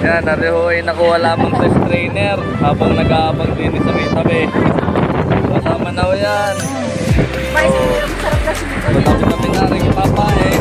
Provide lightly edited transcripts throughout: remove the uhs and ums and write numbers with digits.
Yan, nariho ay nakuha lamang sa strainer habang nag-aabang din sa may tabi. Kasama na ho yan. Masarap na siya. Kami na rin ipapain.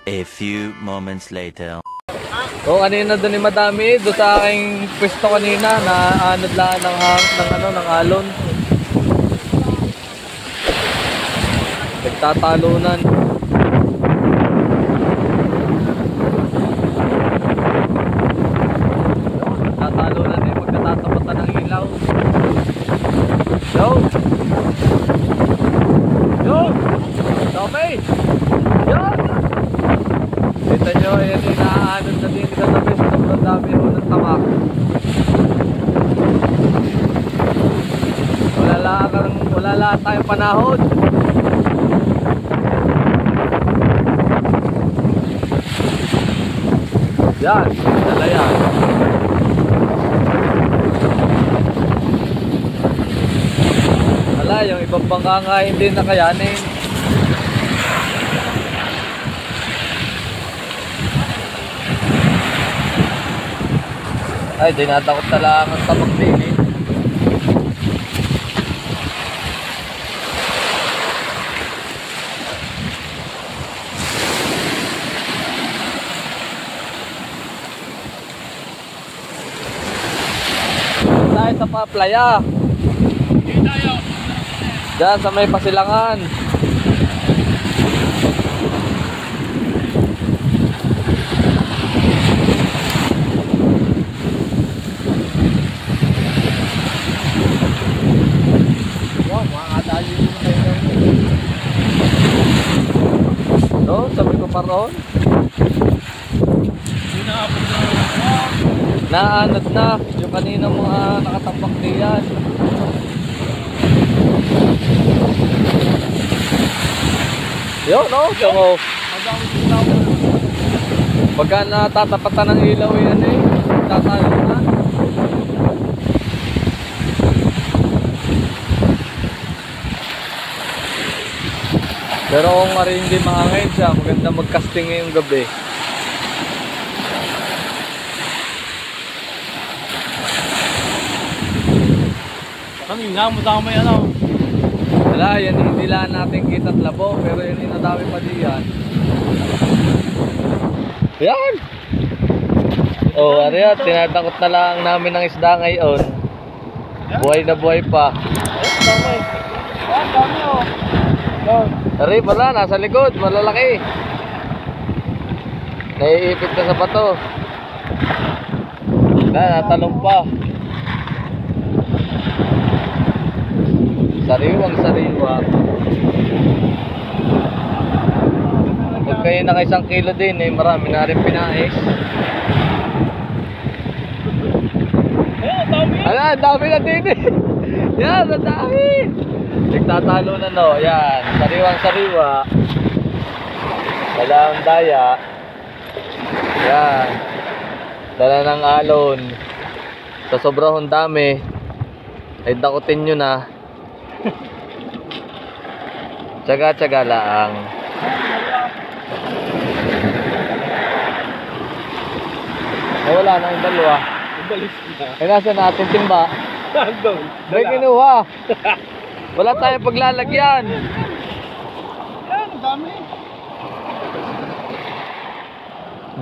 A few moments later. So kanina doon ni madami doon sa aking pwesto kanina na anod lang ng alon. Nagtatalunan. Nagtatalunan eh magkatatapatan ng ilaw. Yo! Yo! Tope! Yo! Kita nyo, yan yung naaanod na din sa tabi. Sobrang dami ho ng tamak. Wala lang tayong panahon. Yan, dala yan. Wala, yung ibang bangka nga hindi nakayanin. Ay, dinatakot na lang ang tamak din eh. Tayo sa playa. Diyan sa may Pasilangan. paron. Naanod na yung kanina mga nakatapak diyan. Yun, no? So, pagka natatapatan ng ilaw yan eh, tatalo na. Pero kung nga rin hindi mahangin siya, maganda mag-casting ngayong gabi. Kanina mo damay ano. Wala, yan hindi lang natin kita't labo, pero yun inadami pa diyan. Yan! Oh, ano yan, tinadakot na lang namin ng isda ngayon. Buhay na buhay pa. Damay. Ah, dami oh. Doon. Tari, wala, nasa likod, malalaki. Naiipit ka sa bato. Natalong pa. Sariwang sariwa. Pag kayo naka 1 kilo din eh, marami na rin pinais. Ayun, dami. Ayan, dami na din eh. Yan, ang dami. Nagtatalo na no, yan. Sariwang sariwa. Dala ang daya. Yan. Dala ng alon. Sa sobrang dami, ay dakutin nyo na. Tsaga-tsaga lang. Wala na yung dalawa. Ubalis na. Ay nasa natin timba. Doon. May kinuha. Wala tayong paglalagyan. Yan, dami.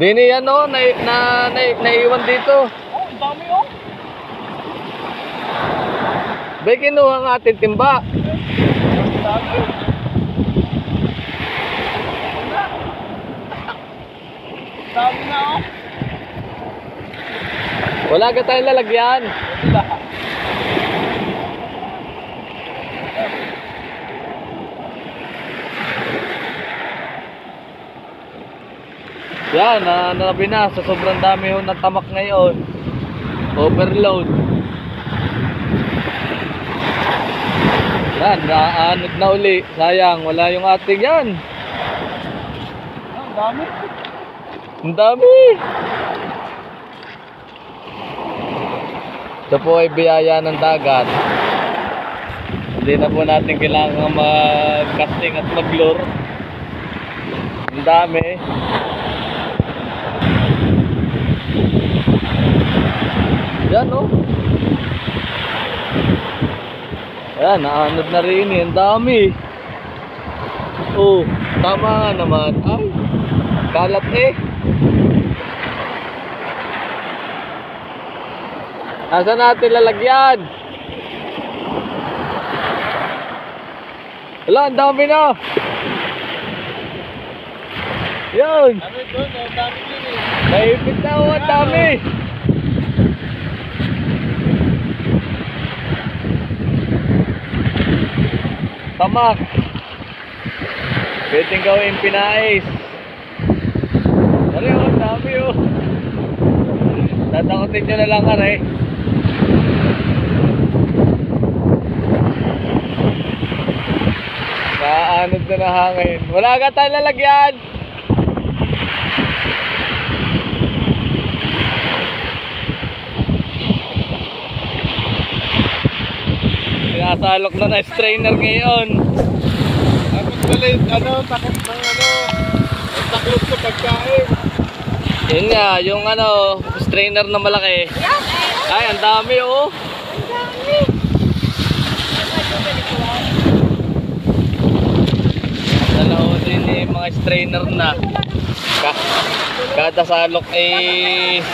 Dini yan o, naiwan dito. Oh, dami oh. May kinuha ang ating timba. Dami. Dami na oh. Wala ka tayong lalagyan. Yan, nanabi na sa sobrang dami ho ng tamak ngayon. Overload. Yan, naanod na uli. Sayang, wala yung ating yan. Ang dami. Ang dami. Ito po ay biyaya ng dagat. Hindi na po natin kailangan mag-casting at mag-lure. Ang dami. Yan o. Ayan, naanod na rin eh. Ang dami. Oh, tama nga naman. Ay, kalat eh. Asa natin lalagyan? Wala, ang dami na. Yun. Dami doon, ang dami din eh. Naipit na ho, ang dami. Tamak. Pwedeng gawin pinais. Ano yun, ang dami oh. Tatakotin nyo na lang kare. Naanod na hangin. Wala ka tayong lalagyan. Sinasalok na na strainer ngayon. Tapos galit, takot ng taklot sa pagkain. Yun nga, yung strainer na malaki. Ay, ang dami oh. Dalawa din eh, mga strainer na. Kada salok eh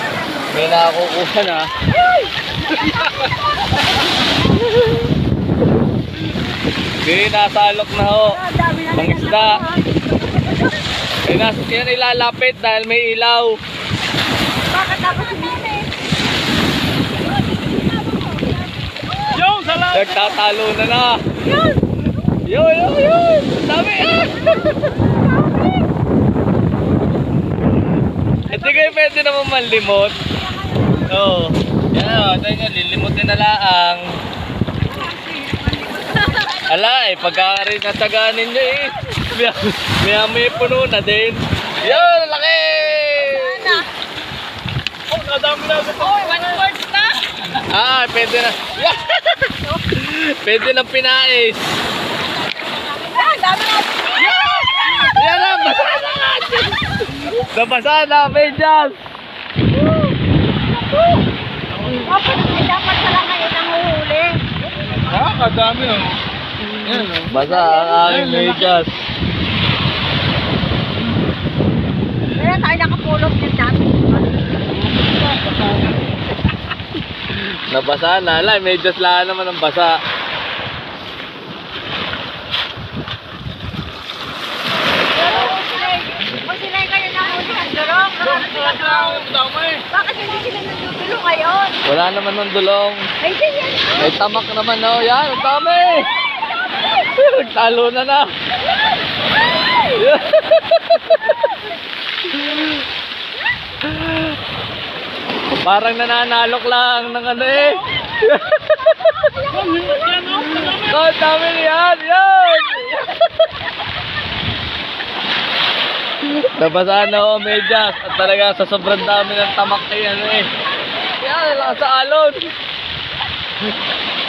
may nakukuha na. Hindi, nasalok na ho. Pang isda. Yan ilalapit dahil may ilaw. Bakit tapos hindi? Yung salat! Nagtatalo na na. Yun! Yun! Dami! naman limot. Oo. Yan, tayo nga, lilimutin na laang. Ala, pagka rin nasaganin nyo may puno na din. Yan, laki! Oh, nadami na ako. Oh, 1/4 na. Pwede na. Pwede na pinais. Dami na. Yan na, basa na! Nabasa na, medyas! Dapat pala ngayon ang uhuli. Kadami oh. Yan oh. Basa ang aking medyas. Kaya tayo nakapulot din dami. Nabasa na, ala, medyas lang naman ang basa. Pero kung sila kayo na huli ang durong, bakit hindi sila nagdudulo ngayon? Wala naman ng dulong. Ay, yan. May tamak naman, oh. Yan, ang dami! Nagtalo na na. Parang nananalok lang ng ano eh. Oh, dami yan, yan! Nabasaan na ako, medyas. At talaga sa sobrang dami ng tamak eh, ano eh. Yan, lang sa alon.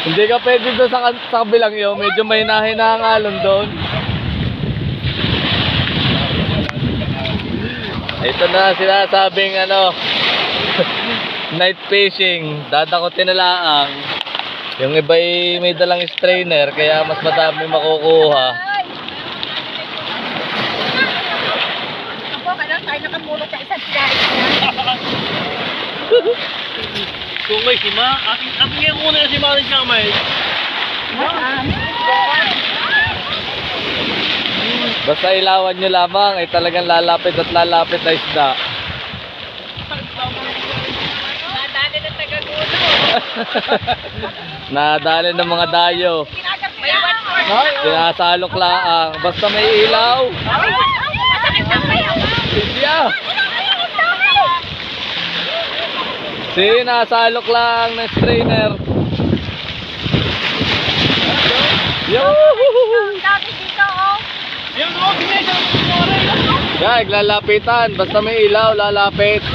Hindi ka pwede doon sa kabilang yun. Medyo may hinahin ang alon doon. Ito na sinasabing ano, night fishing. Dadakotin na laang. Yung iba'y may dalang strainer kaya mas madami makukuha. Ako, kaya tayo nakamulot sa isang sinahin na. Kung may sima, aking yung una na si Maris Kamay. Basta ilawan nyo lamang ay talagang lalapit at lalapit na isda. Nadali ng tagagulo. Nadali ng mga dayo. May 1/4. Sinasalok laang. Basta may ilaw. Masakit na kayo. Siya. Sinasalok lang ng strainer. Yoo! Dami dito, oh. Yan oh, binigyan ko mo rin. Yan, naglalapitan. Basta may ilaw, lalapit.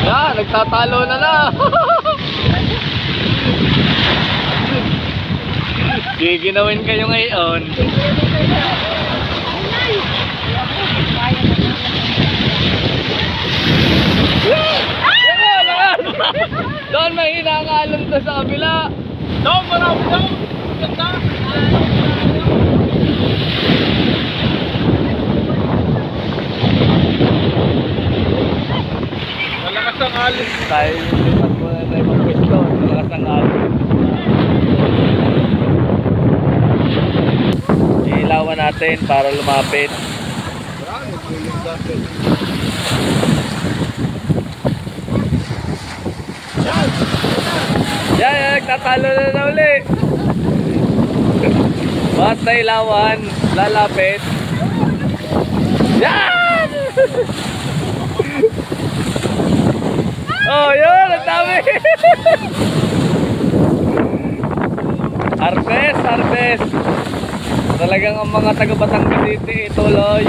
Yan, nagtatalo na na. Giginawin kayo ngayon. Doon may hinangalon to sa kabila. Doon, marami doon. Ganda. Malakas ang alon. Tayo lipat muna tayo magpwesto. Malakas ang alon. Ilawan natin para lumapit. Yan, nagtatalo na uli. Basta ilawan, lalapit. Yan! Oh, yun, ang dami. Harvest, harvest. Talagang ang mga taga Batangas City, tuloy.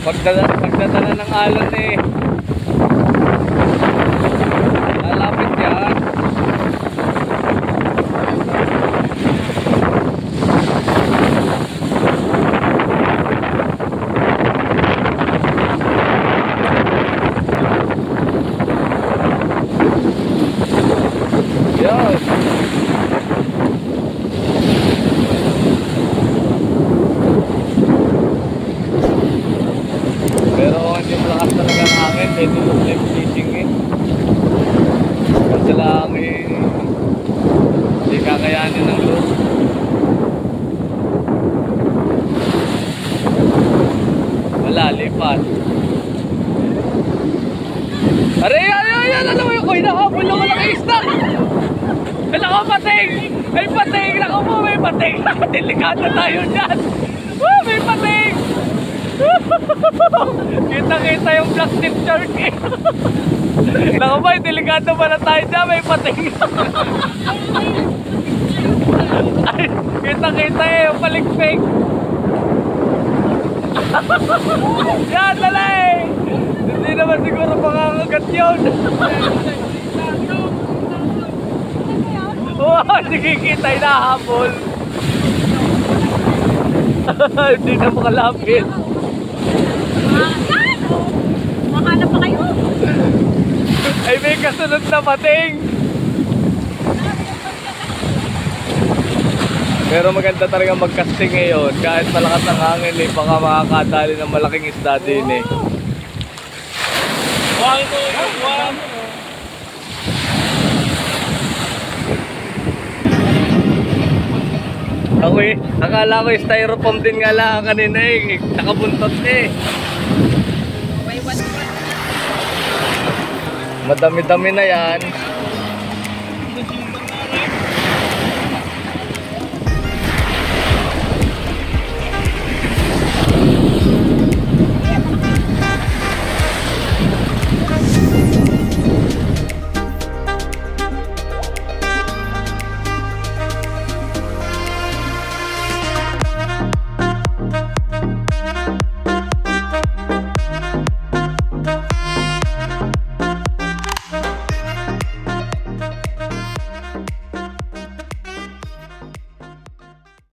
Pagdadala ng alon eh. Lalapit yan. Yan. Pero hindi malakas talaga ng hangin, may tulog live fishing eh. Kasi lang eh, hindi kakayanin ng load. Wala, lipat. Aray, alam mo yung koy, nakahabol na walang isda. Alam ko, pating! May pating! Alam mo, may pating! Delikado tayo dyan! Oh, may pating! Kita-kita yung plastic shark eh. Naku ba, delikado pala tayo dyan, may pating. Ay, kita-kita eh, yung paligpig. Yan, lalay! Hindi naman siguro makakagat yun. Wow, sige kita, hinahabol. Hindi na makalapit. Makahanap pa kayo. Ay, may kasunod na pating. Pero maganda talaga mag-casting ngayon. Kahit malakas ang hangin eh, baka makakadali ng malaking isda din eh. Buhangin mo, buhangin mo. Ako eh, akala ko styrofoam din nga lang kanina eh. Nakabuntot eh. Madami-dami na yan.